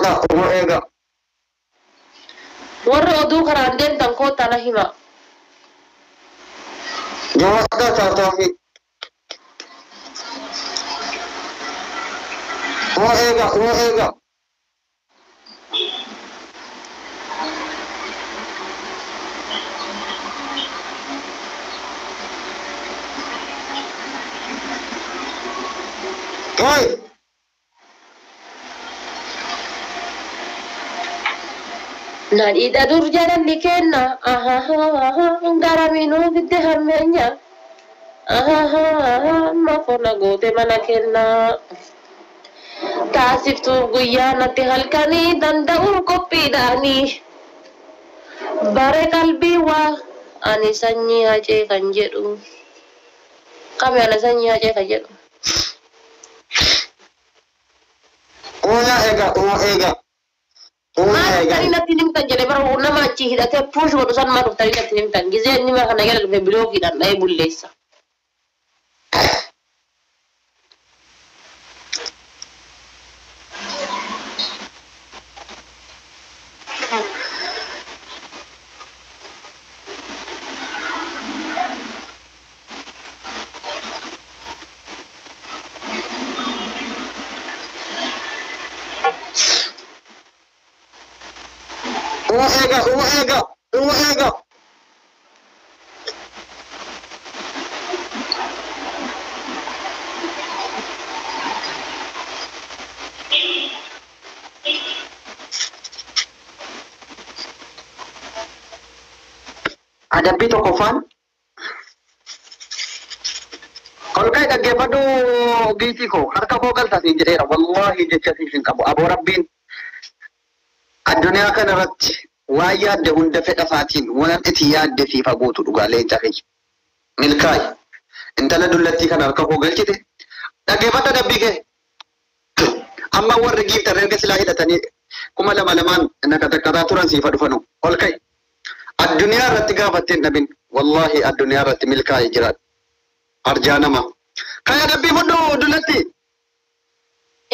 هو إيجا ورا أدو كراندين تنكو تناهما جوادا تاتوفي هو إيجا طيب نادي دور جاran dikena ngaraminu gede harmenya mafona gote mana kenna tasif tu guyya nati halkani danda'u koppidani bare qalbi wa ani sanyi hace kan jedhu kami ana sanyi hace kan jedhu هو إيجا tadi nanti nimtan jadi baru nama cih dah teh push baru san maru tadi nanti nimtan gizi ni mah kena gel lebih blog dan naik bullesa هو إيجا ada pito kofan kalau kayak dagge padu giti ko harka ko galta sin jira wallahi jechati sin kabu abu rabbin الدنيا كان رت ويا دهون دفع فاتين وانا اتياد في فقوت وقالين تخي ملكاي انت لدلتي كان اركبو قلت دغه بتا دبيك اما ورغي ترنك سلاحي دتني كما لما انك تكاتورن سي فدفنو قلكاي الدنيا رت غافتين نبين والله الدنيا رت ملكاي جرات ارجانا ما كاي دبي فدو دلتي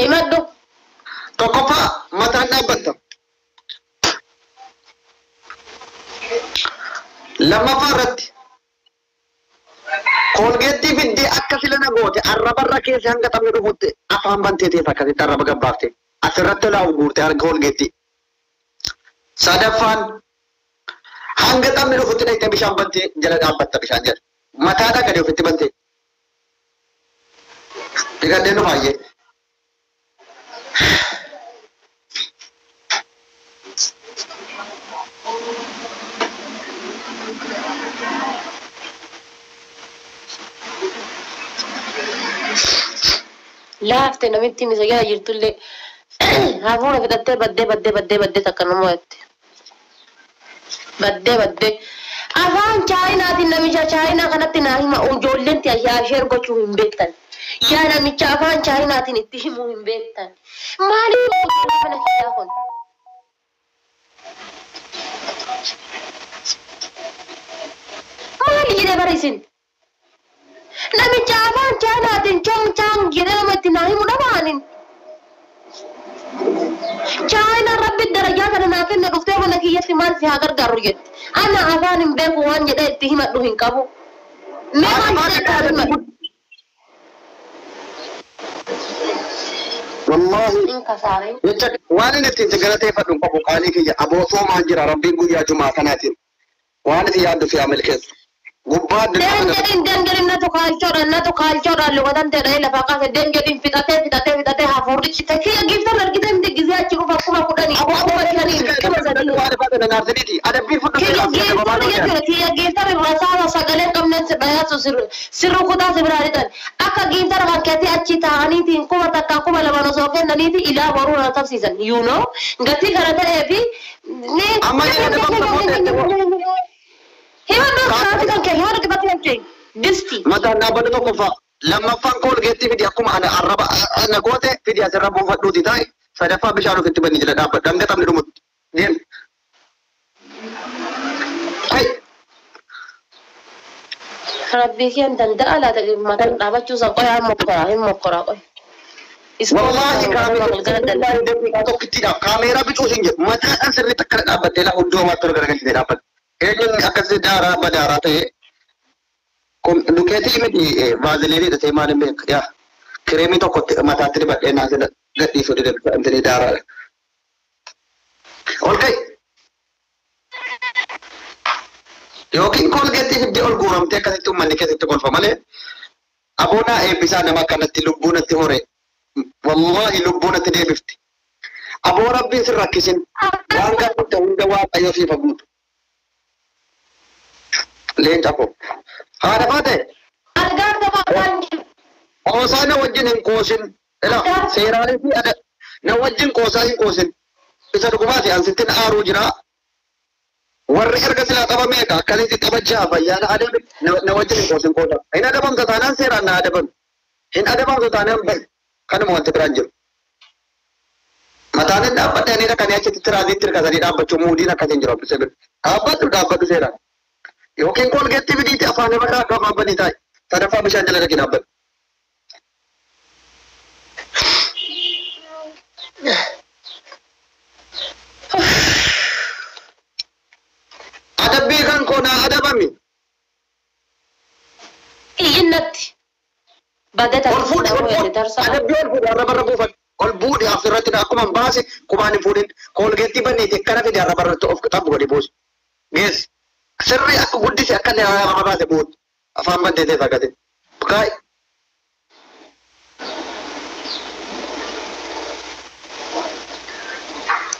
imadu تقفا متى نبت لما فرت كولجيتي بدي أكثر لنا قوتي الرب الركيز هنگا تمنو بوت أفهم بنتي تي فكري ترى بقى بافتي أسرت لا وقولتي أر كولجيتي صدفان هنگا تمنو بوت نيت بيشان بنتي جلد أبت بيشان جل متى دا كديو فتي بنتي تيجا دينو هاي laafte namitti misagala jirtullee hafuura fidhattee baddee takka namooti baddee afaan chaayinaatiin namicha chaayinaa kanatti naa hima ijoolleen yaasheer gochuu hin beektan yaa namicha afaan chaayinaatiin itti himuu hin beektan maaliif mana kiyyaa kun maali jedhe barisin namicha afaan chaayinaatiin chong jedhee namatti naa himu dhabaanin chaayina rabbi darajaa kana naa kenna dhuftee mana kiyyatti maal si haa gargaaru jetti ana afaan hin beeku waan jedhee itti himadhu hin qabu mee waan jedhee himadhu والله إنك صاري وانا نتين تقرأتي فدن قبو قالي كي أبو صوم عنجر ربي قد يا جماعة كناتين وانا تياد في عمل كيس قباد دنجرين ناتو كالشورا لغدان ترى لفاقات دنجرين فتاتي هافوري تكي أجيب ترى كده من الجزيرة تشوف أقوم أقولني أبو كي أجيب ترى رسالة سجلة كم ناس بيات سر خدا سبراريتن أكا أجيب ترى كاتي أشي تاني تين كم تكاكم لما نسوكن ننيتي إلى ورورا تفسيرن you know قتي كرتا أبي هي ما كان كهيار كبتي أنتي دستي متى نابد نقفا لما فانكول جيتي في ديكم أنا الربا أنا قوتي في ديا سربو فدودي تاي سدفا بشارو في تبني جل دابد دم كتام نرمت دين هاي ربي كي أنت ندأ لا تجيب ما تنابد شو سقيا مقرا هم مقرا والله كاميرا بتوسنج متى أنسر تكرر أبد لا هدوء ما ترجع كذي أبد إني أكسر دارا بدارته كم دكتي مدي فازليني تسمع نبيك يا كريمي تو كت متى تري بدي ناس قدي سودي أنتني دارا أوكي يوكين كل قدي في دول غورم تكذي توم مني كذي تقول فمالي أبونا بيسان ما كانت تلبونا تهوري والله لبونا تديبفتي أبو ربي سركسين وانك تقول جواب أيو في فقود لين تقول هذا فاته أرجع تبغى أوصانا وجن كوسين لا سيراني في أدا نوجن كوسين إذا ركوباتي أن ستين أروجنا ورّيرك سلا تبى ميكا كذي تبى جابا يا هذا نوجن كوسين هنا ada bang tatanan serana ada bang hin ada bang tatanan bang kan mau terperanjur matanan dapat ini nak kanya cerita radit terkadang dapat cumudi nak kanya jawab sebab dapat tu serana yokin kol get TV di apa nama kau apa ni tay tada apa bisa jalan lagi dapat ada bikan kona ada bami إينت بدأت والفود أنا بيور فود أنا بفود والبود يا أخيرتنا أكو من باسي كمان فودين كل جتي بني تكنا في دار برا توف كتاب بودي بوس yes سرّي أكو قدي سأكن يا ما باسي بود أفهم بدي ده تكادي بكاي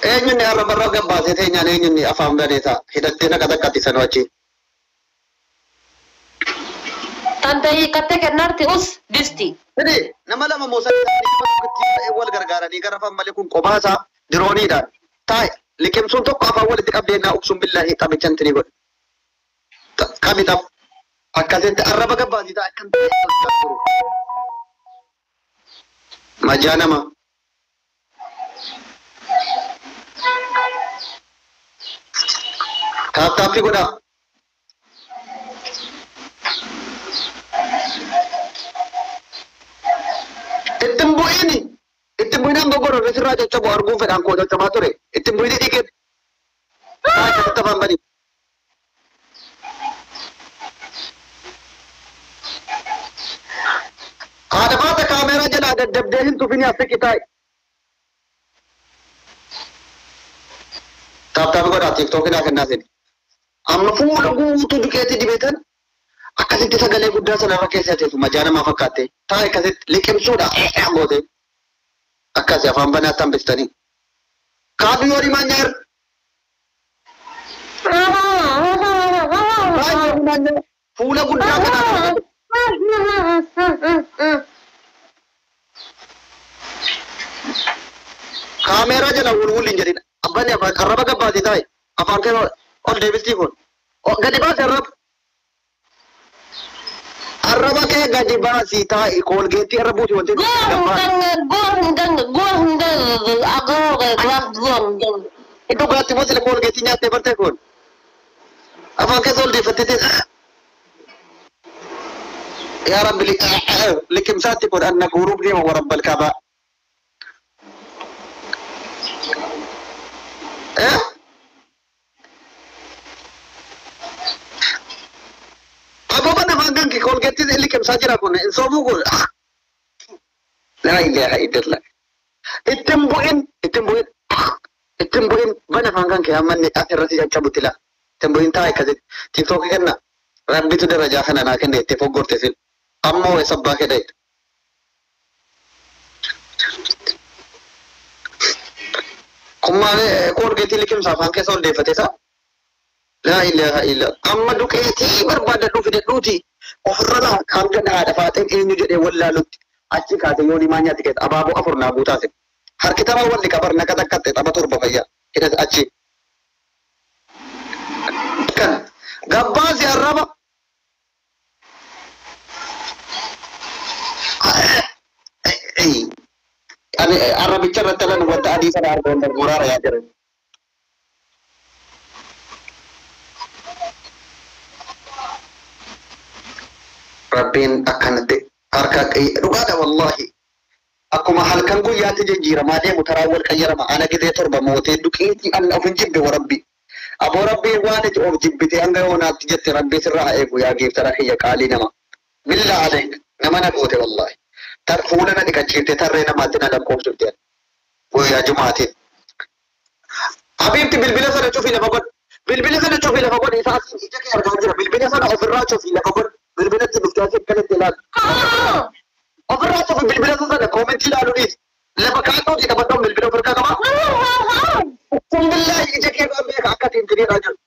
إني أنا برا كم باسي تاني أنا إني أفهم بدي تا هيدا كذا كاتي سنواتي Tante kata kenarti us disti. Jadi, nama lama Musa ini kecil awal gara-gara ni gara faham balik kau bahasa drone dah. Tay, likem suntuk apa awal itu abdi na uksum billahi kami cantri buat. Kami tak akan tidak Arab agak bahasa tak akan. Majana mah. Tapi guna. Itimbu ini anggo goro resir raja coba argu fed angko dan coba tore. Itimbu ini dikit. Aja tetap ambani. Ada apa kamera jala ada debdehin tu fini asik kita. Tapi gua dah TikTok ini akan nasin. Amno full aku tu diketi di betan. Akasit kita gale gudda sana rakyat saya tu majana mafakate. Tay kasit likem sudah bote. Akkas afaan banaataan biftanii. Kaabii horii maanyaar. Fuula guddaa kanaa. Kaameeraa jala wulwul hin jedhin. Abbaan arraba gabbaati taa'e. Afaan kee ol deebistii kun. Gadi baase arraba. Arraba kee gadi baasii taa'e koolgeettii arrabuuti wanti. Itu berarti masih koolgeettii nyaattee bartee kun. Afaan kee ol deeffattee يا رب لكم ساتكم أن غروبني ورب الكعبة. أبو بنا فانكن كي كول جتي اللي كم ساجرا كونه إنسامو كون لا إله إلا الله. إتمبوين بنا فانكن كي أمن أخير رسي جابوتلا. إتمبوين تاي كذا تيكتوك كنا ربي تدرج جاهنا ناكن ده تفوق تسيل. أما هو سبّا كده. كمّا كور كتير لكم سافان كسول دفتة لا إله إلا أما دكتي بربادة لو في دلوتي أفرنا كم جن هذا فاتن إنه جد ولا لط أشي كاتي يوني مانيا تكت أبابو أفرنا بوتاسي هر كتاب أول لكبرنا كذا كتة أبى تربى فيا إذا أشي كان قبّاز يا ربا أنا bicara telan buat tadi sana harga untuk murah ya jadi. Rabbin akan nanti harga ruga ada wallahi. akkuma halkan guyyaatti jijjiiramaa deemu taraa wal qayyarama ana gidee torba mootee duqiitii anna of hin jibbe warabbi aboo rabbii waan itti of jibbite hanga yoonaatti jette rabbii sirraa eegu yaa geeftara kiyya qaalii nama billaa alayk nama na goote wallaahi tar fuula na dhiqachiifte tarree namaatti na lakkoofsifte guyyaa jumaatiin habiibti bilbila sana cufii lafa godh bilbila sana cufii lafa godh isaa ija kee argaa jira bilbila sana ofirraa cufii lafa godh bilbilatti dhuftaasii akkanatti ilaal ofirraa cufii bilbila sana koomentii ilaaluudhiis lafa kaatootii qabaddoon bilbila ofirraa qabaa kun billaahi ija kee baan beeka akka tiintiriidhaa jiru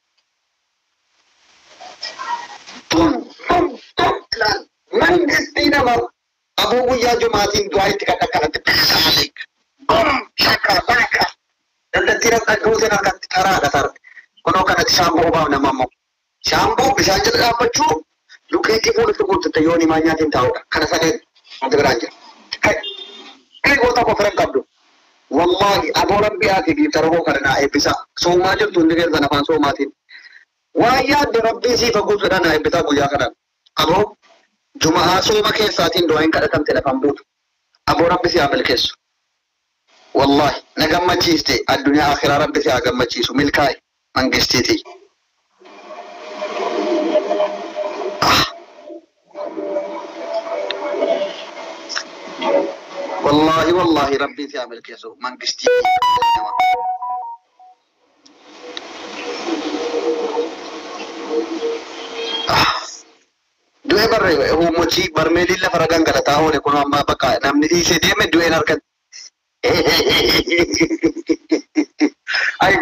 mangistii nama aboo guyyaa jumaatiin du'aa itti kan akkanatti beeksamalee shakka baaka dandattii dhagguutiin harkatti karaadha sarti kunoo kanatti shaamboo baaf nama ammoo shaamboo bishaan jala dhaabbachuu lukeetii fuulatti guututte yoo nimaa nyaatiin taa'udha kana sadeen wanti biraan jira kai goota ko firan qabdu wallahi aboo rabbii ati giifta rohoo kana naa eebbisa soomaa jirtu hundi keessan afaan soomaatiin waa yaadde rabbii siifa guutuudha naa eebbisaa guyyaa kana aboo jumaa sooma keessaatiin du'aa hin kadhatamte lafan buutu aboo rabbi si haa milkeessu wallahi na gammachiiste addunyaa akhiraa rabbi si haa gammachiisu milkaa'e mangistiitii والله ربي في عمل كيسو منقستي دوه برre هو موچي برميلي لا فرغان غلطا هو لكن ما بقى نمني دي سي دي میں دوه نركت اي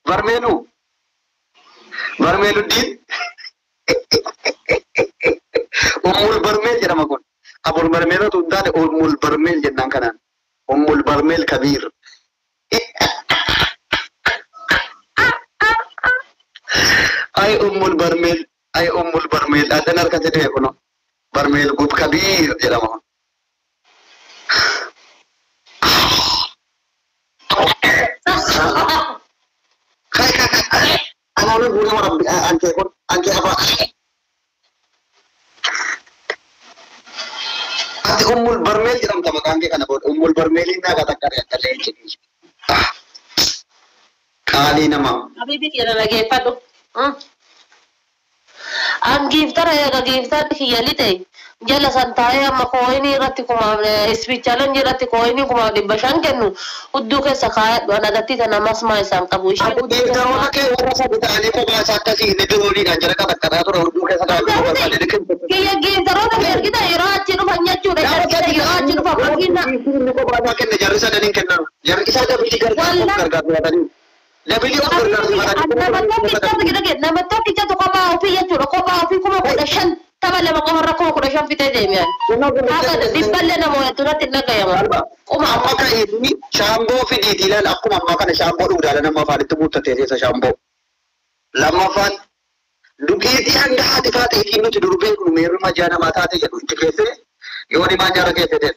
برميلو الدين البرميل جرا مكون أبو البرميل تودان أم البرميل جنان كنان أم البرميل كبير أي أم البرميل أدنى ركعت ده كنا برميل قب كبير جرامه أنا أقول بقول ما ربي أنك أبا ati ummul barmeel jedhamta maqaan kee kana booda ummul barmeeliin naa gata qaree akka leenci qaalii nama habiibi kiyya dhageeffadhu an giiftara eega giiftara kiyya lite jala san taa'ee amma kooyinii irratti kumaaf ispichaalan irratti kooyinii kumaaf 500 kennu hudduu keessa kaayadhu an agattii kana masmaa isaan qabu ishee giiftaroota kee warra sadi ta'anii kophaasa akkasii inni dirooniidhaan jala qabaqqabaa ture hudduu keessa kaayadhu kiyya giiftaroota kee ergita yeroo achi dhufan jechuudha yeroo achi dhufan fakkiina kophaasa kenna jarri sadaniin kennan jarri isaa dabilii gargaarfatanii dabilii of gargaarfatanii nama tokkichatu kophaa ofii jechuudha kophaa ofii kuma 15 taba lama qofarra kuma 15 fitee deemiyan haga dibballe namoo yattunatti hin dhagayama amma ka'eetni shaamboo fidiiti ilaal akkuma ammaa kana shaamboo dhugudaala nama afaanitti guuttatee keessa shaamboo lammaffaan dugeetii hanga haati taateetiin nuti durbee kun meerruma jaa namaa taate jedhu itti keesse yoo nimaa nyaara keesse ta'e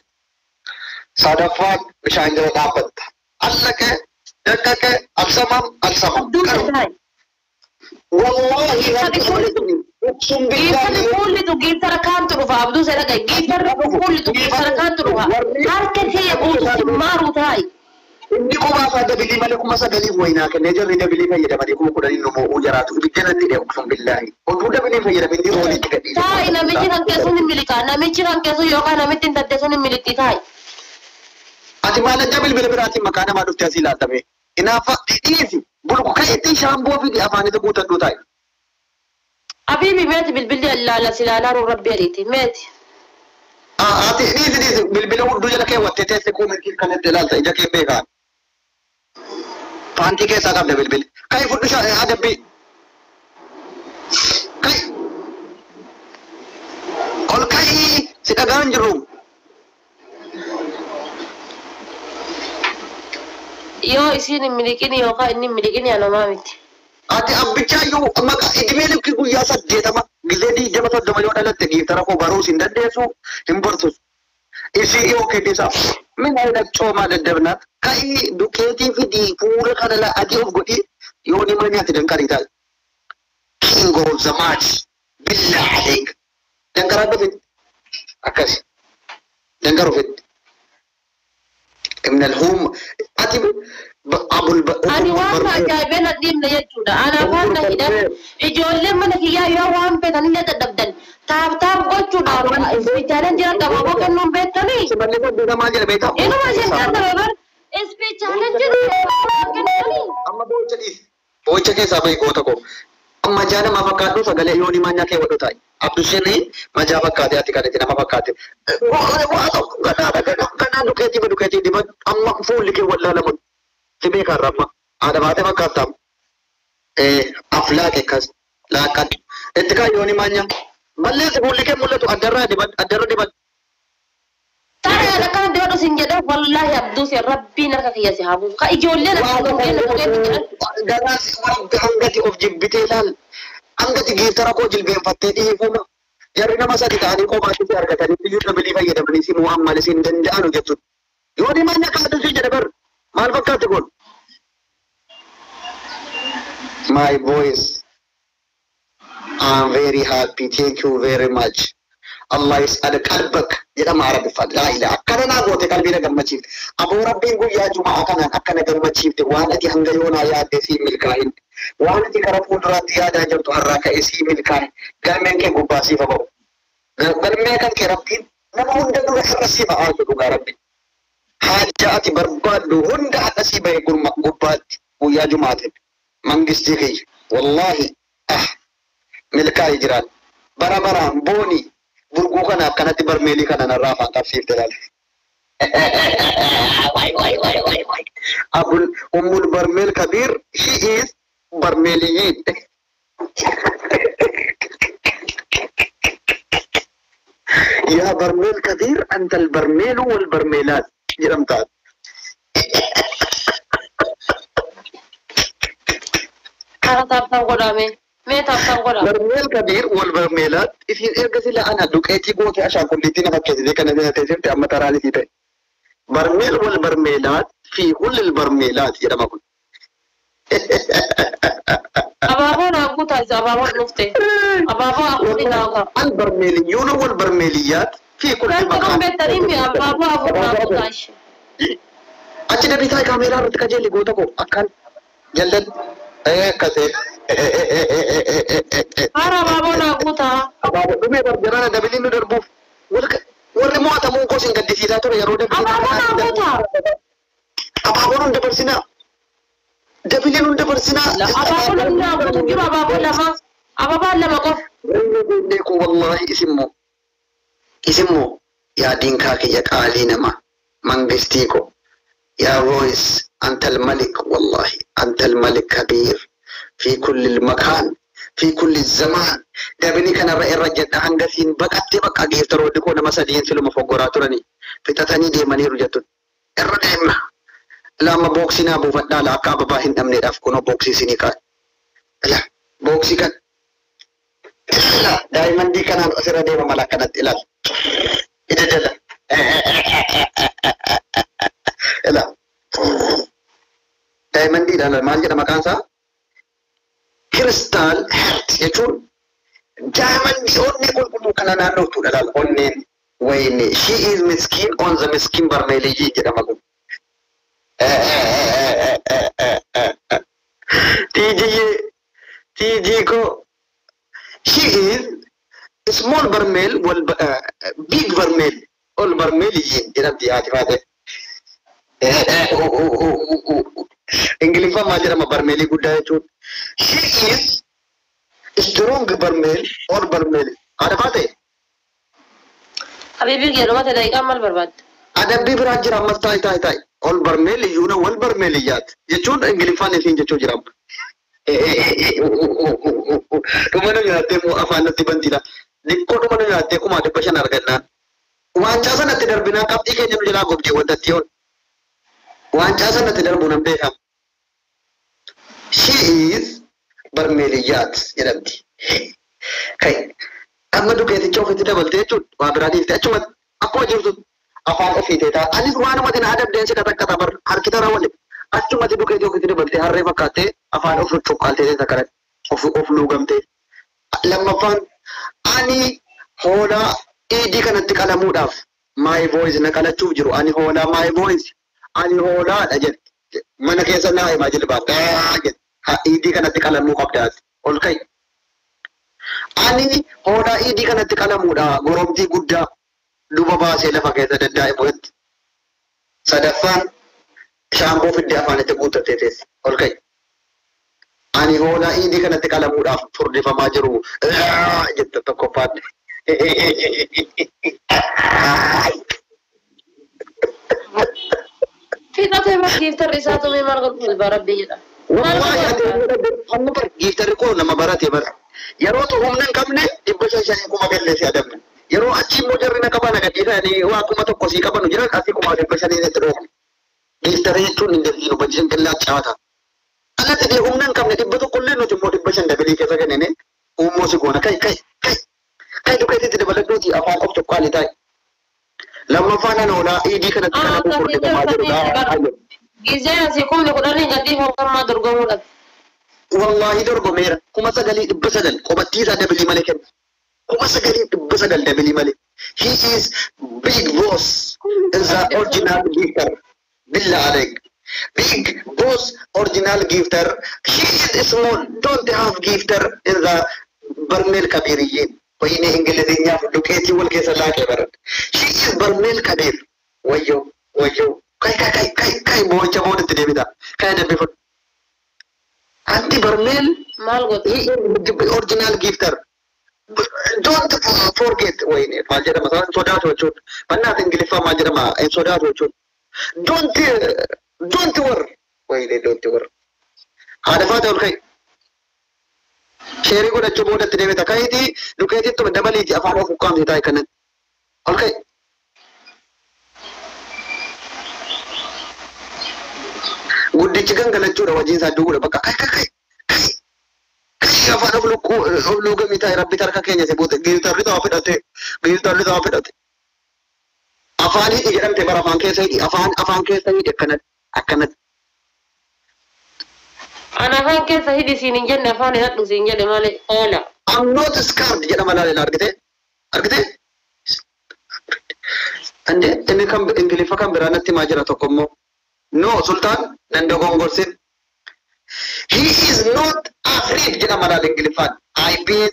sadaffaan bishaan jala dhaabbatta allaqe daqqaqe alsamam wallahi giiftarri fuullitu giiftara kaantu dhufa abduu sedha gahe giiftarri fuullitu giiftara kaantu dhufa harka kee guututti maaruu taa'i inni kophaafaa dabilii malee 9,000 wayinaa kennee jarri dabilii fayyadamanii 10,000 nu mo'uu jiraatu ibidda natti dheehu sun billaahi oduu dabilii fayyadamin inni roolitti gadhiisa taa'i namichi kan keessuun hin milikaa namichi kan keessu yookaan namitti hin tatte sun hin militti taa'i ati maallaqa bilbila biraatiin maqaa namaa dhuftee asii ilaaltame inaafa dhiisi bulku ka'eetti shaamboo fidi afaanitti guutadhu taa'i habiibi meeti bilbilli allaala silaalaaruun rabbi ariiti meeti ati dhiisi bilbila hudduu jala keewwattee teesse koomentii kanatti ilaalta ija kee beekaa paantii keessaa qabda bilbili kai fudhu adabbii kai ol kai si dhagaan jiru yoo isiin hin miliqini yookaan inni hin miliqini anomaa miti ati abbichaayyuu maqaa idimee lukki guyyaa 8 gizee 20 yoo dhalatte giiftara koo baruus hin dandeessu hin bartus isii yoo keessa min ayna coomaa daddabnaat kai dukeetii fidi fuula kana la adii of godhi yoo ni manyaati dankarii taal king of the match billah alayk dankaraa dhufit akkas dankaruu fit من الهم أتي أبو أنا وانا جايبين الدين يجودا أنا وانا كده يجول لما نكيا يا وان بيتني لا تدبدل تاب قلتودا إسبيتالن جرا كبابا كنوم بيتني sebenarnya beda maja beda إنه ما جنتا ترى إسبيتالن جرا كنوم amma bocha ke sabai ko tako amma jana ma fakatu sagale yoni manya ke wado tai abdusheni maja fakate ati kare tina fakate kana duketi di amma full ke walla lamun tibe karama ada bate fakatam aflake kas laqad etika yoni manya malle full ke mullatu adarra di ترى أنا كان دلوقتي سنجده والله يبدو في ربي نركك يا سحابو كأجول لنا ganas angati of jibbitelal angati giftara ko jilbeen fattee fuma jarri nama sadi ta'anii qofaatti si argatanii biyyuu dhabanii fayyadamanii si mu'ammal isin danda'anu jechuudha. Yoo dhimanna kaatu si jedha bar maal fakkaate kun? My voice, I'm very happy. Thank you very much. Allah yas'al qalbak jedhama arabiffaan laa ilaa akkana naa goote qalbii na gammachiifte aboo rabbiin guyyaa jumaa kanaan akkana gammachiifte waan ati hanga yoonaa yaadde sii milkaa'in waan ati karaa fuulduraatti yaadaa jirtu har'aa ka'e sii milkaa'in galmeen kee gubbaa siifa ba'u galmee kan kee rabbiin nama hunda dura har'a sii ba'aa jedhu gaa rabbi haajaa ati barbaaddu hunda har'a sii ba'e gubbaatti guyyaa jumaatiin mangistii kiyya wallaahi milkaa'ii jiraan bara baraan boonii burguu kana akkanatti barmeelii kana narraa afaan qabsiifte laale. Abul Ummul Barmeel Kabir, she is Barmeeliyin. يا برميل كبير أنت البرميل والبرميلات جرمتات. أنا تابع قدامي. برميل كبير والبرميلات إذا إرجع لا أنا دكتي قوتي عشان كليتنا فكذا ذيك أنا تجربتي أما ترى لي كده برميل والبرميلات في كل البرميلات يا رب أبابا نقول تايز أبابا نفتي أبابا أخذي ناقة البرميليون والبرميليات في كل مكان كم بترين يا أبابا أخذ ناقة تايش أجل بيتاي كاميرا رتكاجي لقوتكو أكان جلد كذا أنا أبابا نقول تا أبابا بمي برجرنا دبلين ندربوف warri mo'atamuun koo sin gaddisiisaa ture yeroo abaaboon hunda barsinaa dabiliin hunda barsinaa abaaboon lama qof beeku wallaahi isimmoo yaadiin kaa kiyya qaalii nama mangistii ko yaa voice anta almalik wallaahi anta almalik kabiir fi kulli almakaan في كل الزمان دابني كان رأي الرجل عنقسين بقت بقى جيت رودي كون مسادين في المفقرات رني في تتني دي مني رجعت الرجل لما بوكسينا أبو فتنا لا كاب باهين أمني أفكونه بوكسي سينيكا لا بوكسي كان لا دائما دي كان أسرع دي مملك كانت إلال إذا جل لا دائما دي لا ما جنا مكان سا crystal heart jechuun diamond onni qulqulluu kana naannootu dhalal onneen wayne she is miskin on the miskin barmeeliyyi jedhama kun TG ko she is small barmeel wal big barmeel ol barmeeliyyin jedhamti haati faate Ingiliffaan maal jedhama barmeelii guddaa jechuun she is strong barmeel or barmeel haadha faate habiibii jedhama ta'e daqiiqaan maal barbaadde adabbii biraa jira ammas taa'e ol barmeeliyyuuna wal barmeeliyyaat jechuun Ingiliffaan isiin jechuu jira dhumana nyaattee moo afaan natti bantiidha dhiqqoo dhumana nyaattee kumaa 500 argannaan waancaa sanatti darbinaa qabxii keenya nu jalaa gobjee wantatti yoon waancaa sanatti darbuun hin beekamu. She is barmeeliyyaat jedhamti. Kai amma dukeeticha ofitti dabaltee jechuudha waa biraa dhiiftee achumatti akkuma jirtu afaan ofii ta'e anis waanumatti na adabdeen si katakkata bar harkita raawwalle achumatti dukeetii ofitti dabaltee harree fakkaattee afaan of cuqqaaltee takkaratti of luugamtee. Lammaffaan ani hoolaa iidii kanatti qalamuudhaaf my voice na qalachuuf jiru ani hoolaa my voice ani hoolaadha jette. Mana keessa naa himaa jilbaa jette. Iidii kanatti qalamuu qabdaas. Ol ka'i. Ani hoolaa iidii kanatti qalamuudha. Goromtii guddaa duba baasee lafa keessa daddaa'imuutti. Sadaffaan shaamboo fiddee afaanitti guuttattee teesse. Ol ka'i. Ani hoolaa iidii kanatti qalamuudhaaf furdifamaa jiru jette tokkoffaan. Fiixatee bar giiftarri isaa tumee maal godhu barabbii jedha. Amma bar giiftarri koo nama barate bara. Yeroo tu humna hin qabne 500,000 galleessi adamne. Yeroo achi immoo jarri na qaban agadhiidhaanii waa 1,000 sii qabanu jiran asii 500,000 itti dhoofne. Giiftarri jechuun hin dandeenyu bajjeen qillaa caata. Alatti dee humna hin qabne 100 nuti immoo 500 dabalii keessa kennine uummoo si goona kai dukeetitti dabaladhuuti afaan of tokkaali taa'e. Lammaffaan ana oolaa iidii kanatti qalamuu furdifamaa jiru. Gizee asii kumni kudhanii gadii hoogganaa dorgomuudhaaf. Wallahi dorgomeera. 9,900 qobattiisaa dabilii malee kenna. 9,900 dabilii malee. He is big boss. Is the original gifter. Billah alayk. Big boss original gifter. He is small. Don't have gifter in the barmel kabiriyyin. Wayne Ingiliznya dukeeti wal keessa laaqee baran. He is barmel kabir. Wayyo. Kai boocha boodatti deebita. Kai dabbifatu. Anti barmel original gifter. Don't forget wayne maal jedhama isaan sodaatu jechuudha. Bannaaf Ingiliffaa maal jedhama hin sodaatu jechuudha. Don't worry wayne don't worry. Haadha faata ol ka'i. Sheerii godhachuu boodatti deebita. Ka'iitii dukeetittuma dabaliiti afaan of ukkaamsi taa'e kanatti. Ol ka'i. Guddichi gangalachuudha wajjin isaa duguudha bakka kai afaan of luugamii taa'e rabbi harka keenya si buute giiltarri ta'aa fidhate afaan hidhi jedhamte bara afaan keessa hidhi afaan keessa hidhi akkanatti. Ana afaan keessa hidhi siin hin jenne afaan hidhadhu siin jedhe malee oola. I'm not scared jedhama laaleen argite. Ande inni kan Ingiliffa kan biraa natti maa jira tokko immoo. No, Sultan, nando gongorsin. He is not afraid. Jena malal Ingilifan. I bet.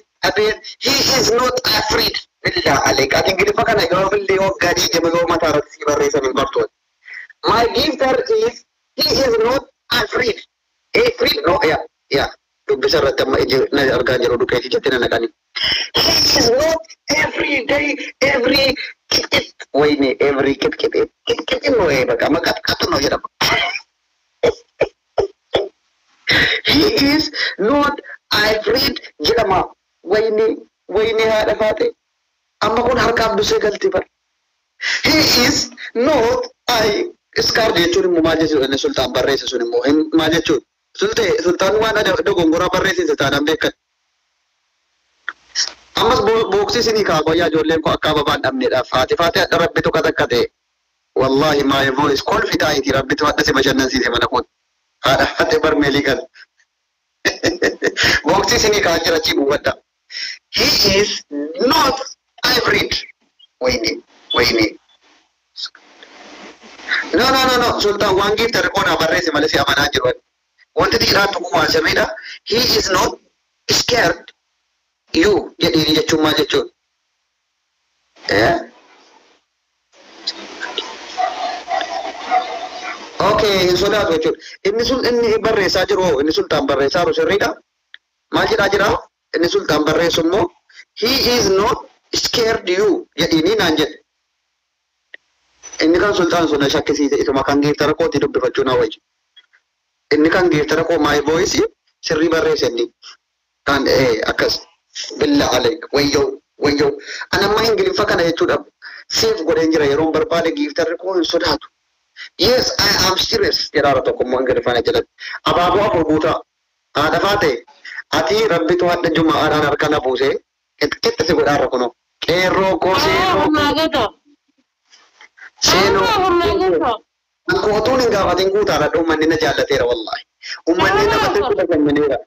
He is not afraid. Billah alik. At Ingilifan kana yo billi o gadi jema yo matarat si barresa min bartot. My gifter is he is not afraid. Afraid no yeah. Dubbi sarratti amma na argaa jiru dukeeti jettee na naqani. He is not every kit. Wayne every kit no baka maqat no jedhama. He is not afraid jedhama. Wayne haadha faate amma kun harkaaf dusee galti bar. He is not scared jechuun immoo maal jechuudha sultaan barreesse sun immoo maal jechuudha. Sultaan waan dogongoraa barreessise taanaan beekan. Ammas booksii sinii kaakoo yaa ijoolleen koo akka ababaan dhabneedhaaf faate hadha rabbitu katakkate. Wallahi my voice kolfi taa'iti rabbitu hadha si bashannansiise mana kun. Haadha hadhe barmeelii gal. Booksii sinii kaa jira chii buuwadha. He is not afraid. Wayne. No. Sultaan waan giiftarri qoonaa barreesse malee si amanaa jiru. Wanti dhiiraatu kumaa sirriidha. He is not scared. You jedhini jechuun maal jechuudha? Okay, hin sodaatu jechuudha. Inni barreessaa jiru inni sultaan barreessaa jiru sirriidha. Maal jedhaa jira? Inni sultaan barreessu immoo he is not scared you jedhini naan jedhe. Inni kan sultaan sun shakkisiise ituma kan giiftara kooti dubbifachuu na wayyu. Inni kan giiftara koo my voice sirrii barreesse inni. Kan akkas. Billah alayk wayyo anamma Ingiliffa kana jechuudha safe godheen jira yeroon barbaade giiftarri koo hin sodaatu. Yes, I am serious jedhaara tokko immoo Ingiliffaan jedhatti abaaboo afur guutaa haadha faate ati rabbitu hadda jumaadhaan harkana buusee qixqixxi si godhaarra kunoo qeerroo koo seenoo kootuun hin gaafatin guutaadha uummanni na jaallateera wallahi uummanni namatti kudha gammaneera.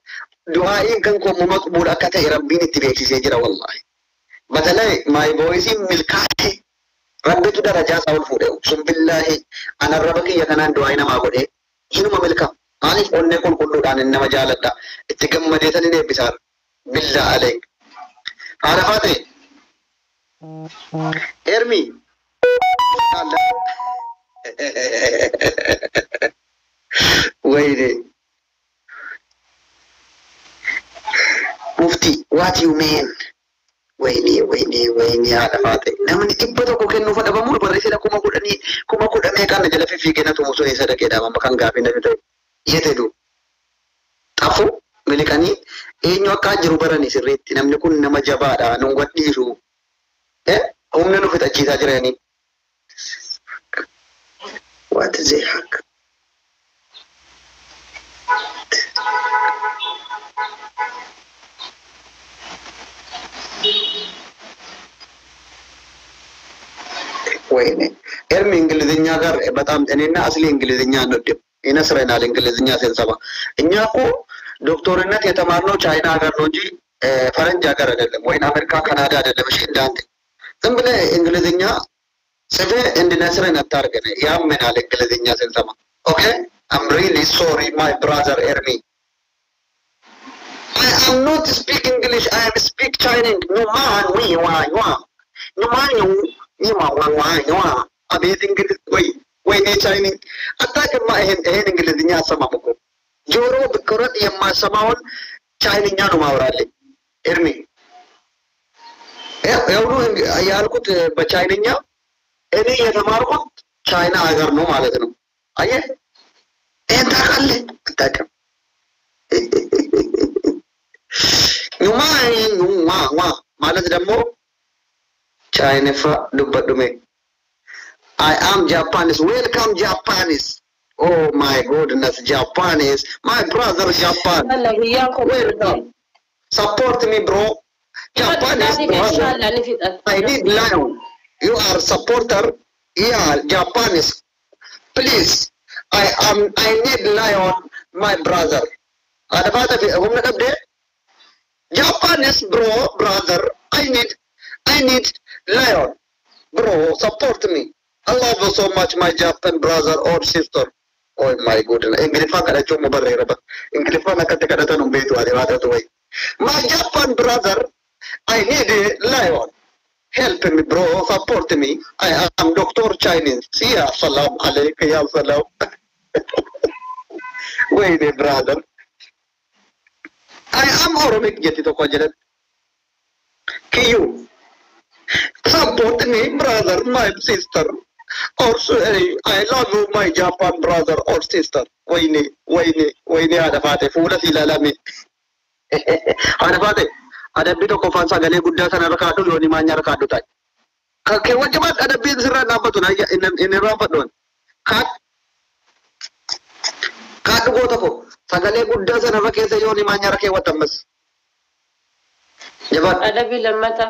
Du'aa'iin kan koo maqbuudha akka ta'e rabbiin itti beeksisee jira wallahi. Masalan my voice milkaa'e rabbitu darajaa isaa ol fuudhe sun billaahi ana raba kiyya kanaan du'aa nama godhe hinuma milka maaliif onnee qulqulluudhaan nama jaaladha itti gammadee san hin eebbisaan billaa aleek haadha faate ermi wayne mufti what you mean wayne haadha faate namni dhibba tokko kennuuf dhabamuun barreessina kuma kudhanii kan jala fiigee na tumu sun isa dhaqee dhaabama kan gaafii na fide yete du xafu milikanii eenyu akka jiru baranii sirriitti namni kun nama jabaadha nun gadhiisu humna nu fixachiisaa jiranii what is it hack ወይኔ ኤርሚ እንግሊዝኛ ጋር በጣም እኔና አስሊ እንግሊዝኛ አንወድም ይነስረናል እንግሊዝኛ ሲንሰማ እኛ እኮ ዶክተርነት የተማርነው ቻይና ሀገር ነው እንጂ ፈረንጅ ሀገር አይደለም ወይ አሜሪካ ካናዳ አይደለም እሺ እንዳንተ ዝም ብለህ እንግሊዝኛ ጽፌ እንድነስረን አታርገን ያመናል እንግሊዝኛ ሲንሰማ ኦኬ I'm really sorry my brother Ermi I am not speak English I am speak Chinese no man we wa no man you wa abet English ወይ ne Chinese አታውቅም ይሄን እንግሊዝኛ አሰማም እኮ ጆሮ ብቆረጥ የማሰማውን ቻይንኛ ነው ማውራለኝ ኤርሚ ያው ያልኩት በቻይንኛ እኔ የተማርኩት ቻይና ሀገር ነው ማለት ነው አየህ እንታ ካለ አታውቅም ኑማ ማለት ደግሞ ቻይናፋ ዱበዱሜ I am Japanese. Welcome Japanese. Oh my goodness, Japanese. My brother Japan. Welcome. Support me, bro. Japanese brother. I need lion. You are supporter. Yeah, Japanese. Please. I need lion, my brother. Japanese brother. I need lion. Bro, support me. I love you so much, my Japan brother or sister. Oh my goodness. English kada cuma barera ba. English na kata tanong beto ade wada to way. My Japan brother, I need a lion. Help me, bro. Support me. I am Dr. Chinese. See ya. Salam alaikum ya salam. Wait, brother. I am Oromic yeti to kojerat. Kiyu. Support me, brother, my sister. Also, I love you, my Japan brother or sister. Wayne, ada fate. Fula sila lami. Ada fate. Ada bito ko fansa gale gudda sana rakado yoni manya rakado tay. Ke wajabat ada bit sira napa tu na in rapat don. Kadu ko tako. Sagale gudda sana rakese yoni manya rake watamas. Jabat. Ada bilang mata.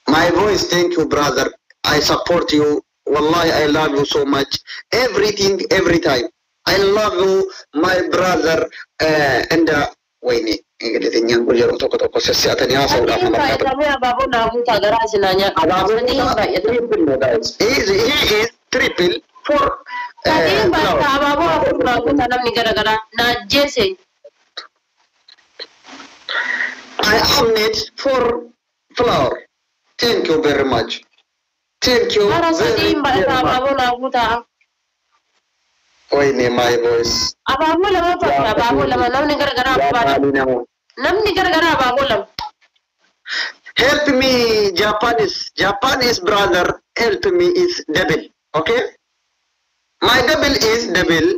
My voice, thank you, brother. I support you. Wallahi, I love you so much. Everything, every time. I love you, my brother. And wait, English gujaro toko sesiatan ya saudara. Kamu ababu na huta garasi nanya. He is triple for. Tadi baca ababu na huta nam negara na Jesse. I am need for flower. Thank you very much. Thank you very much. Oh, ini my voice. Ababu lama pakai ababu lama. Namni gara-gara apa? Namni gara-gara ababu lama. Help me, Japanese brother. Help me is double. Okay? My double is double.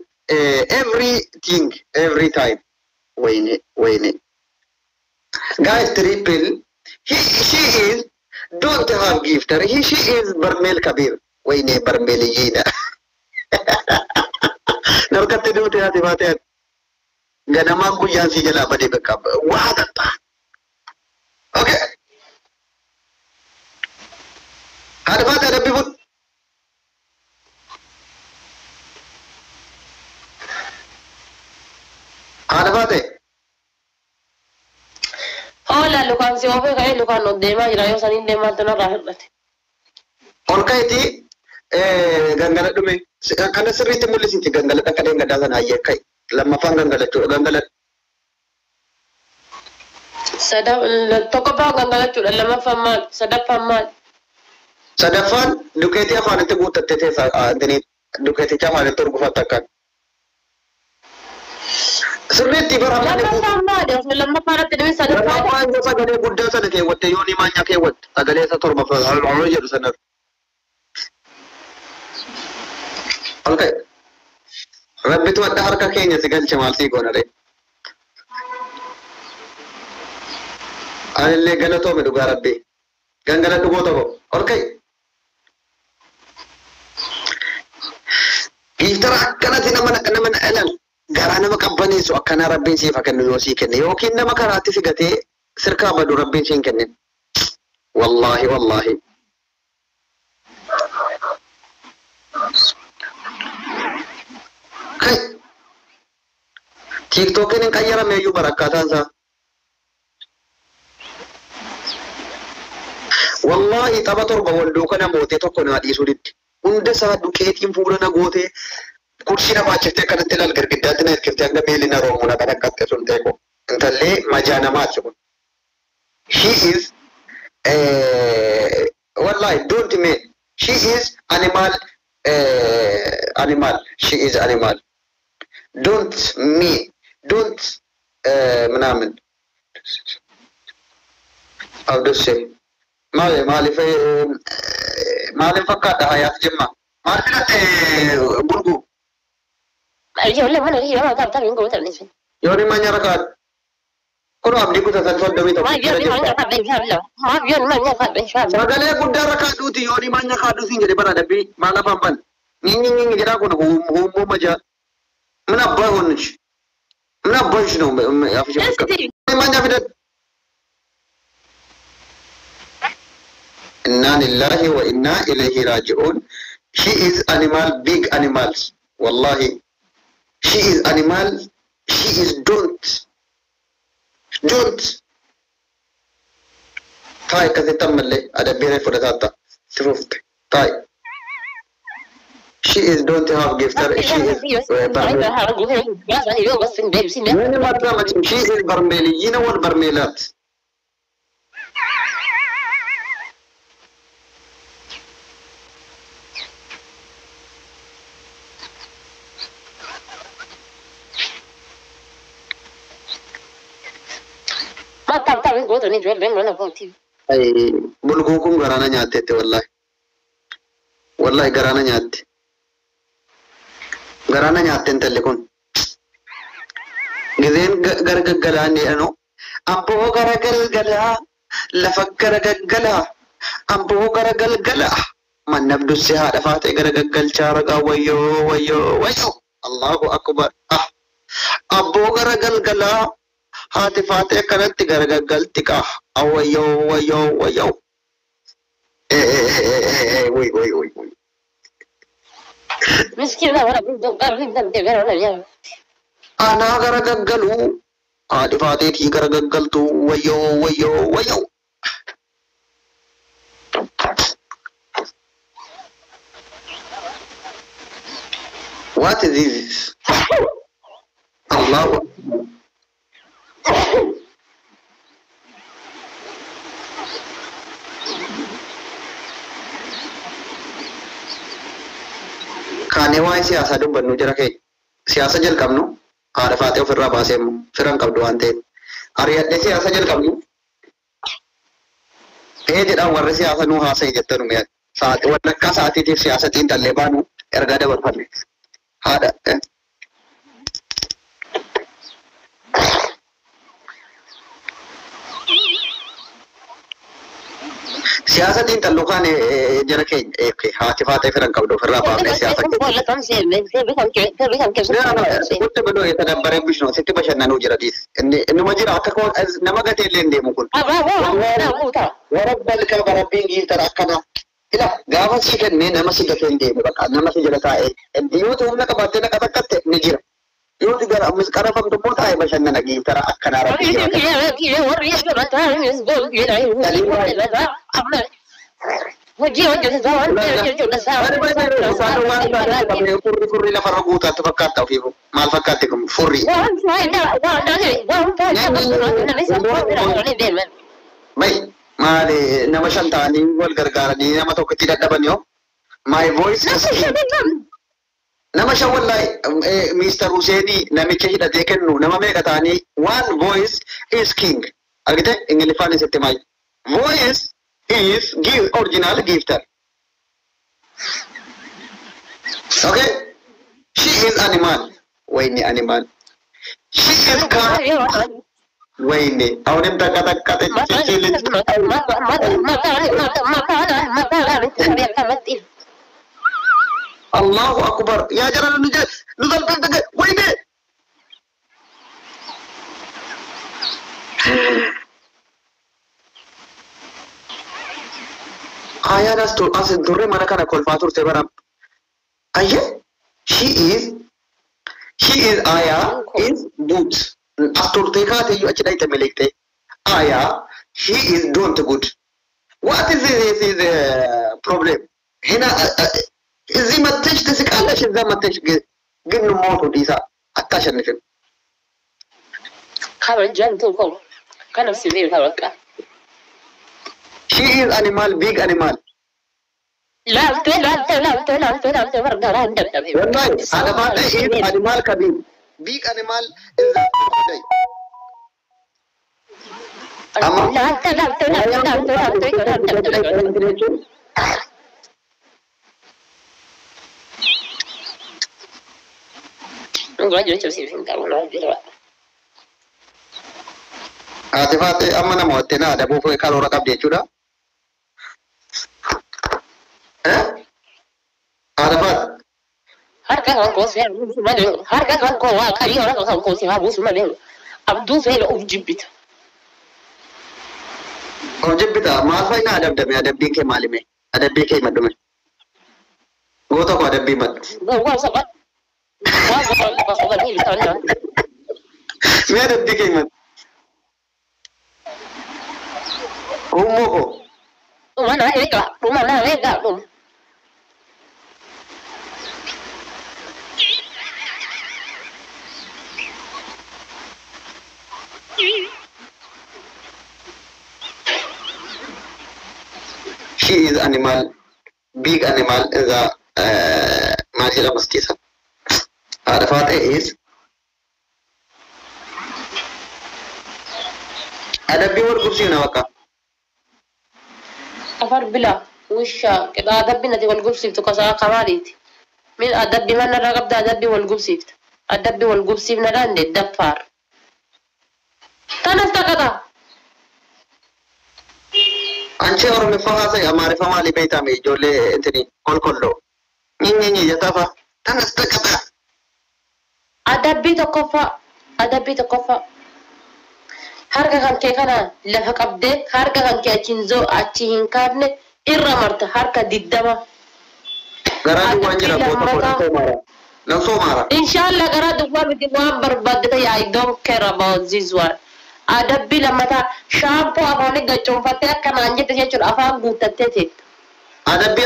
Everything, every time. Wait. Guys, triple. She is. Don't have gifter. She is Barmel Kabir. Wayne Barmelina. Narkate do te ati bate. Ganama ko yan si jala ba de bekab. Wada pa. Okay. Ada bate ada bibut. Ada bate. Oh la lukan si ofe kaya lukan no dema jira yo sanin dema to na rahmat. olkaiti gangala dume kana sirriitti mul'isiti gangala dhaqaleen gadaa sana ayyee kai lammaffaan gangalachuu gangala tokkoffaa gangalachuudha lammaffaan maal sadaffaan maal sadaffaan dukeetii afaanitti guuttatte teessa antini dukeeticha afaanitti urgufatte akkan sirriitti baramaan lammaffaan maal lammaffaan atti dhimi sadaffaan lammaffaan sagalee guddaa sana keewwatte yoonii maanyaa keewwatte sagalee isa torba jedhu sanar okay rabbitu adda harka keenya si galche maal sii goona re anillee galatoome dhugaa rabbii gangala dhugoo tokko okay giftara akkanatti nama elan garaa nama qabbaneessu akkana rabbiin siif kennu yoo sii kenne yookiin nama karaatti figatee sirkaa badu rabbiin siin kennin wallahi kai tiktokin qayyarame iyyuu barakkaataan isaa wallahi tapha torba wal duukaa mootee tokko naa dhiisuu diddi hunda isaa dukeetiin fuula na gootee kursi namaa jettee kanatti ilal girgiddaatti na hirkiftee hanga beelli na roomu na kadhakkatte sun teeko intallee majaa namaati kun she is wallahi don't me she is animal she is animal don't ምናምን አውደሴ ማለፍ ፈቃደ ሀያት ጀማ ማርፊለት ቡርጉ ዮኒ ማኛ ረካት ኩኑ አብዲ ኩታ ተፈደሚ ሰገሌ ጉዳ ረካዱቲ ዮኒ ማኛ ካዱቲ እንጀ በራ ደቢ ማላፋምባል ኒኒኒ ጀራ ኩኑ ሁሙ መጃ ምን አባይ ሆንሽ ምን አባይሽ ነው ያፍሽ ማኛ ፊደት إنا لله وإنا إليه راجعون. She is animal, big animals. Wallahi. She is animal. She is don't. Tai kasi tamalle. Ada bire for the tata. Truth. Tai. She is don't have gifter. She is She is Barmeli. You know what Barmelat? Bulgukum garana nyaatete wallahi garana nyaatte intalli kun gizeen gargaggalaa ni ano amboo garagalgalaa lafa garagaggalaa amboo garagalgalaa mannabdu si haadha faate garagaggalchaa ragaa wayyoo Allahu akbar amboo garagalgalaa haati faate akkanatti garagaggalti ka wayyoo way ana garagaggalu haati faateetii garagaggaltu wayyoo what is this Allahu Kane waa'ee siyaasaa dubbannu jira kee siyaasa jalqabnu haadha faatee ofirraa baasee firan qabdu waan ta'eef ari'adhee siyaasa jalqabnu jedhaan warri siyaasa nuu haasa'e jettanu mee sa'aatii walakkaa sa'aatiitiif siyaasa xiinxallee baanu ergaa dabarfanne haadha siyaasa xiinxalluu kaan jara keenya haati faatee firan qabdu ofirraa baafnee siyaasa Kutte bedoo yetadabbaree bishno sitti bashannanuu jira dhiis innuma jira akka nama gateellee hin deemu kun warabbal qaba rabbiin giitara akkana ila gaafa si kennee nama si gatee hin deemu baqa nama si jala taa'ee yoo ta'u humna qabaattee na qaxaqatte ni jira yoo ti gara misqara famtu moo taa'ee bashannana giitara akkanaa rabbii jira وجي زمان فري لا فرقوتا تفكرت فيهم ما فكرتكم فري ماي ما دي نما شنتاني والغرغارني نما توكتي دبنيو my voice is nama shan wallahi Mr. Husseini namicha hidhatee kennu nama meeqa ta'anii one voice is king argite ingilifaan isitti maal voice is give original gifter okay she is animal wayne animal she is car wayne awnem takata Allahu Akbar ya jaran nuzal kan wayne aya das to as durre mana kana kolfatur te baram aye she is aya is boots astur te ka te yu achidai te melekte aya she is don't good what is this problem hina إذا ما تجلس كأنك إذا ما تجلس قلنا موت وديسا أتاشر نفهم خبر جنتو كان نفسي ذي الهرقة she is animal big animal لا والله أنا ما is animal كبير big animal is Ati amma motte na da bufo kalo rakab de chuda Arafat harga ko se harga ko wa kari ora ko se ha busu malen abdu fe lo ujibita ma fa ina adab ke malime adab ke madume goto ko adab mat wa sabat me adab ke mat umoko mana ega she is animal big animal is a mashira mustisa Arafat is adabi war kursi na waka أفر بلا وشا كده أدبي نتي والجبسيفت كذا كماليتي من أدبي من الرقب ده أدبي والجبسيفت أدبي والجبسيفت نرند الدفار تنستا كذا أنشي أورو مفاها سي أماري فمالي بيتا مي جولي انتني كل نيني يتافا تنستا كذا أدبي تكفى harga kan kee kana lafa qabdee harga kan kee achinzo achi hin kaafne irra marta harka diddama garaa waan jira na somara inshallah garaa duwwaa miti waan barbaadde I don't care about this one adabbi lamata shampoo afaan gachoonfattee akka naan jette jechuudha afaan guuttattee teetta adabbi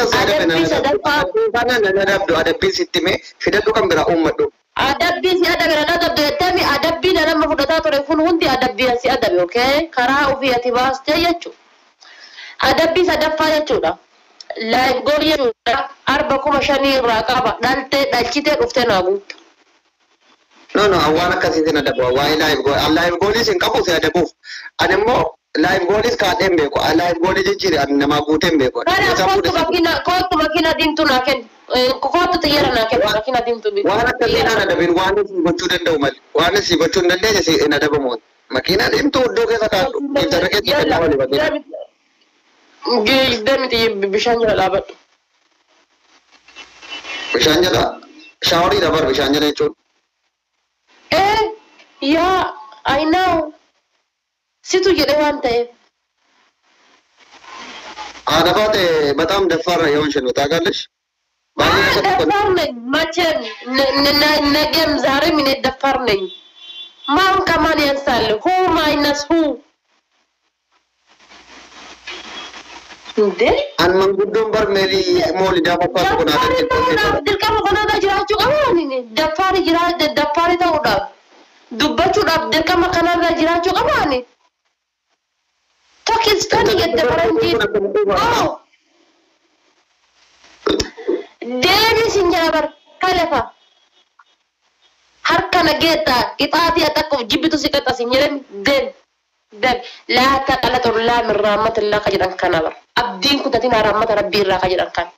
adabbi sittime fidadhu kan bira uummadhu adabbi si adabe na adabbe tami adabbi na nama fudhata ture kun hundi adabbi si adabe okay karaa ofii ati baaste jechu adabbi sadaffaa jechuudha live goal jechuudha 4,500 irraa qaba dhalchitee dhuftee naa guutta no awaan akkasiitiin adabu waa'ee live goal isin qabu si adabuuf ani immoo live goal is kaadheen beeku live goal jijjiire ani namaa guuteen beeku kootu makina diimtuu naa kennu kootu xiyyeera naa kennu makina diimtuu bitu waan akkasiin ana dabin waan si gochuu danda'u malee waan si gochuu hin dandeenye si hin adabamu makina diimtuu iddoo keessa kaadhu intarra keessa kenna wali bakee deemiti bishaan jala dhaabadhu bishaan jala shaaworii dabar bishaan jala jechuun yeah I know situ jedhe waan ta'eef Arafat በጣም ደፋር የሆንሽ ነው ታውቃለሽ ደፋር ነኝ መቼም ነገም ዛሬም እኔ ደፋር ነኝ ማን ከማን ያንሳል ሁ ማይነስ ሁ Inde? An manguddon bar meli moli da papa ko na Daffari dirqama kanarra jiraachuu qabaani. Daffari daffari ta'uudhaaf. Dubbachuudhaaf dirqama kanarra jiraachuu qabaani. Tokkistani jette faranjiin. Deebii sin jala bar kalefa. Harka nageetaa qixaatii atakkuuf jibbitu si qaxxas hin jedhani deebi. Deebi. Laa taqalatu laa min rahmatillah ka jedhan kana bar. Abdiin kutatiin rahmata rabbii irraa ka jedhan kana.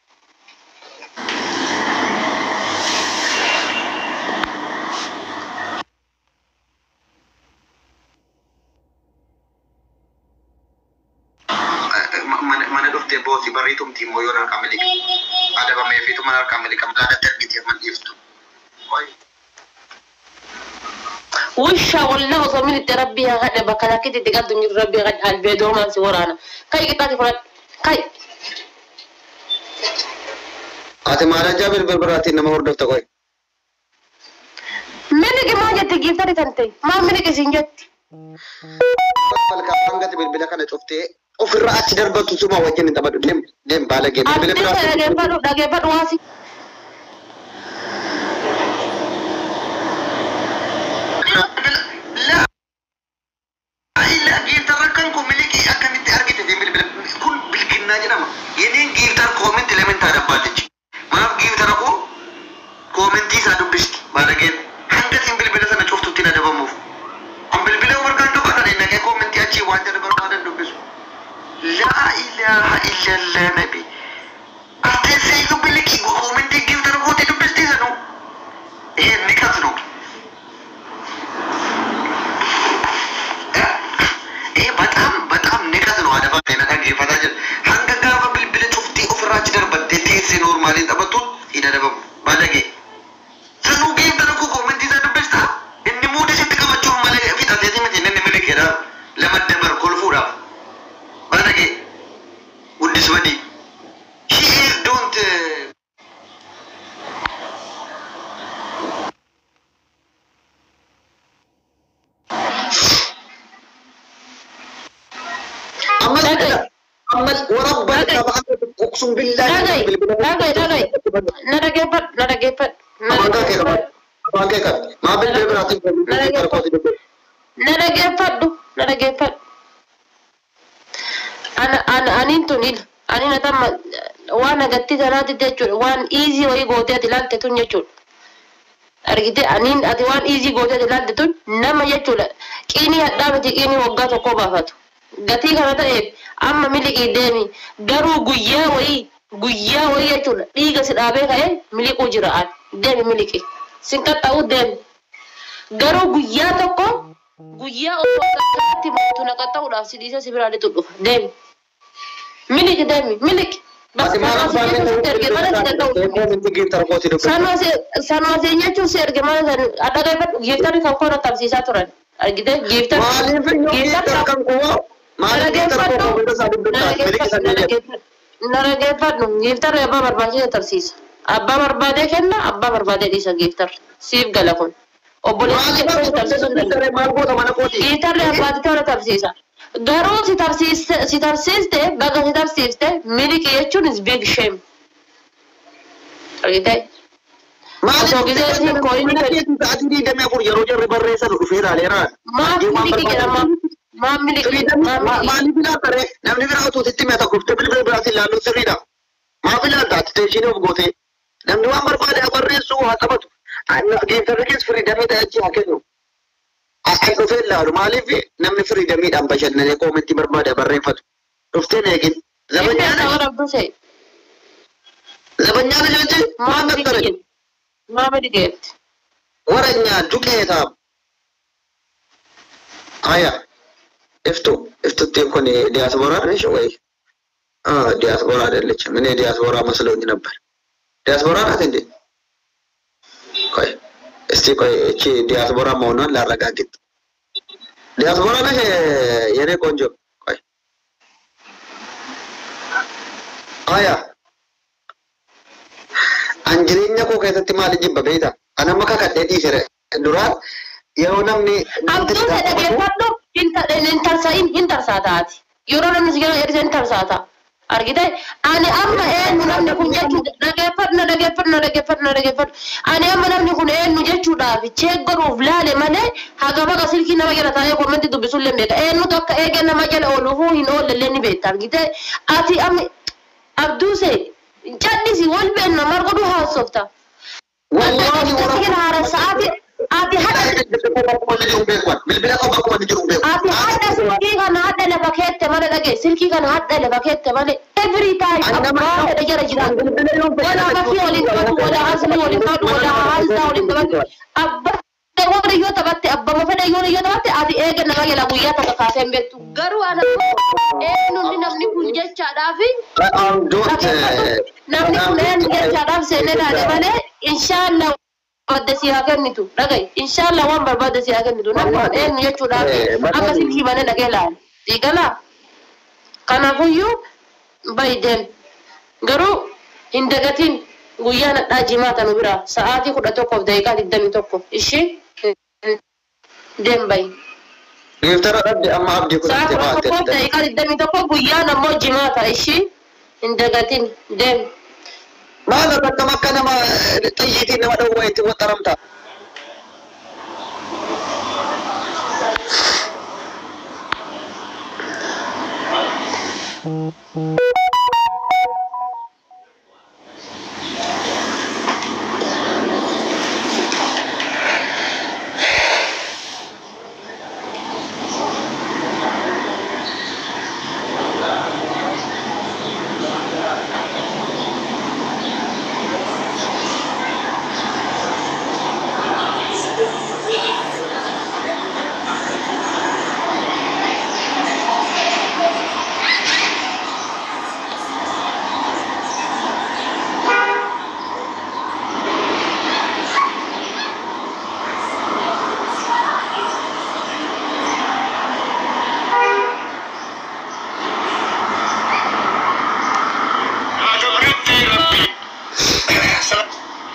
mana dhufte booti barriitum tiimmoo yoo narkaa miliqa adabamee fiitu mana narkaa miliqa laada darbiteef man dhiiftu. Wisha wallahu somin itti rabbii haa hadhe bakka lakkiti itti qabdu jiru rabbii haa albee doomaan si waraana. Kai qixaati fudhadhu. Kai. Ati maalaan bilbilaatiin nama hordofta qoy. Miliki maa jette giiftari kan ta'e maa miliki siin jetti. Balka hangati bilbila kana cuftee ofirraa achi darbatu suma wajjin hin taphadhu deem baalagee bilbila biraa. Dhageeffadhu waasi. اقسم بالله أنا تم وانا قلت ثلاثة تجول وان easy وهي قوتي تلال تتون يجول أرجعت أنين أتوان easy قوتي تلال تتون نما يجول كيني هدامتي كيني وقعت وقوبا فاتو قتي كنا تأب أما ملك إدمي قرو قويا وهي يجول ليجا سلابه هاي ملك وجرات دمي ملكي سنكت أو دم قرو قويا تكو قويا أو كاتي متونا كتاو لا سيديسا سبرالي تلوف دم ملك دمي ملك بس sama senya cu ser gimana ada dapat giftar kan kau nak tapsi satu ran gitu giftar kan kau malah giftar nara giftar nung giftar abba berbagi tapsis abba berbagi kena abba berbagi di sa giftar sip galakon obboleh giftar le abba itu orang tapsis Garo si tarsiste, baga si tarsiste, miliki yechun is big shame. Argite? So gide sin koi ni ati di demi apur jaro jaro barresa lu fira lera. Ma miliki kira ma miliki ma ni bila kare namni bila tu titti meta kufte bila bila ti lalu sirida. Ma bila dat te shino gote. Namni wa barbade barresu ha tabatu. Ana game tarikis free demi ta achi hakenu. Akan dhufee ilaalu maaliif namni firiidamiidhaan bashannanee koomentii barbaade barreeffatu dhuftee eegin zabanyaan jechuun maal nattare waranya dukeetaa aya iftutti kun diያስፖራ ነሽ ወይ diያስፖራ አይደለችም እኔ diያስፖራ መስሎኝ ነበር diያስፖራ ናት እንዴ ቆይ እስቲ ቆይ እቺ ዲያስፖራ መሆኗን ላረጋግጥ ዲያስፖራ ነሽ የኔ ቆንጆ ቆይ አያ አንጅሬኛ ኮ ከሰት ማልጅ በቤታ አነመካ ከደዲ ሰረ ዱራት የሆነም አብዱ ተደገፈዶ ኢንተርሳታቲ ዩሮንም ዝገና ኤርዘን ተርሳታ argite ani amma eenyu namni kun jechuudha dhageeffadhu ani amma namni kun eenyu jechuudhaaf cheeggaruuf laale malee haga baga silkii nama jala taa'ee kommenti dubbisullee beeka eenyutu akka eegen nama jala ooluufuu hin oollellee ni beekta argite ati amma abduuse jallisi wal beenna margodhu haasofta wallahi warra haara sa'aati ati hada silkii kana hadda lafa keette malee dhage silkii kana hadda lafa keette malee every time abbaa da jara jira wala bakki waliin qabatu wala hasni waliin qabatu wala haalta waliin qabatu abba warra yoo taphate abba mafada yoo taphate ati eega nama jala guyyaa takka kaasee hin beektu garuu ana eenyuun namni kun jechaadhaafi namni kun eenyu jechaadhaaf seenee dhaale malee inshallah badde si hakennitu dhagay inshallah waan barbaade si hakennitu namni eenyu jechuudhaaf akka silkii malee dhagee laal diigala kanaafuyyuu baydeen garuu hin dagatiin guyyaa nadhaa jimaata nu bira sa'aatii 11 daqiiqaa 21 ishii dem bay giftara abdi amma abdi kun sa'aatii 11 daqiiqaa 21 guyyaa namoo jimaata ishii hin dagatiin dem ماذا بكمك أنا ما تيجي نما دوّيت وترمتها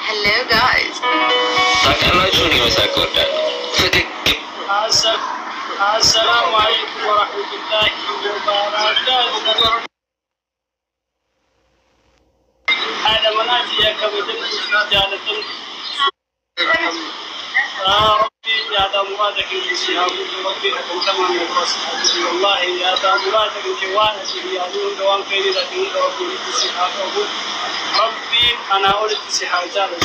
hello guys السلام عليكم ورحمة الله وبركاته. هذا مناجي يا كبدل جالة ربي يا ذا مرادك الشهاب ربي كما نقص والله يا ذا مرادك الجوان يا ذو دوام كيد لكن ربي الشهاب ربي أنا أولد الشهاب جالة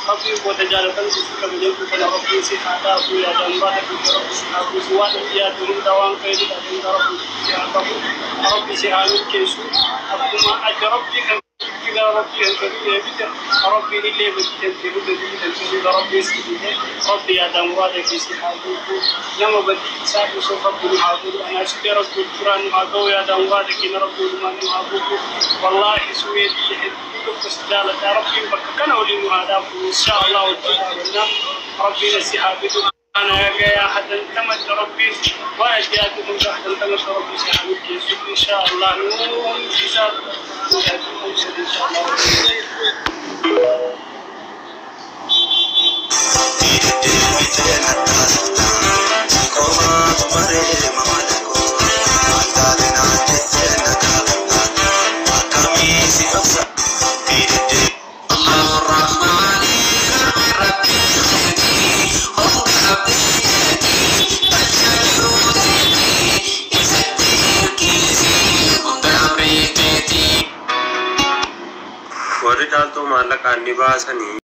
ربي وتجالة تنسك بجنب فلا ربي الشهاب يا ذا مرادك ربي الشهاب سواء يا ذو دوام كيد لكن ربي الشهاب ربي الشهاب كيسو أبما أجر ربي إذا ربي أنت بيتر ربي للي بتجي بتجي ربي سيدي ربي يا دمرادك يستحقوك لما بدي سافر سوف أكون عبود أنا أشكر رب القرآن معقول يا دمرادك إن ربي ما معقول والله سويت يحبك استجالة ربي بكنا ولي هذا إن شاء الله وتعالى ربي نسيحابك أنا يا حدا تمت ربي وأجياتكم حدا تمت ربي سيحابك إن شاء الله نور حساب إن شاء الله warri caaltuu maallaqaan ni baasanii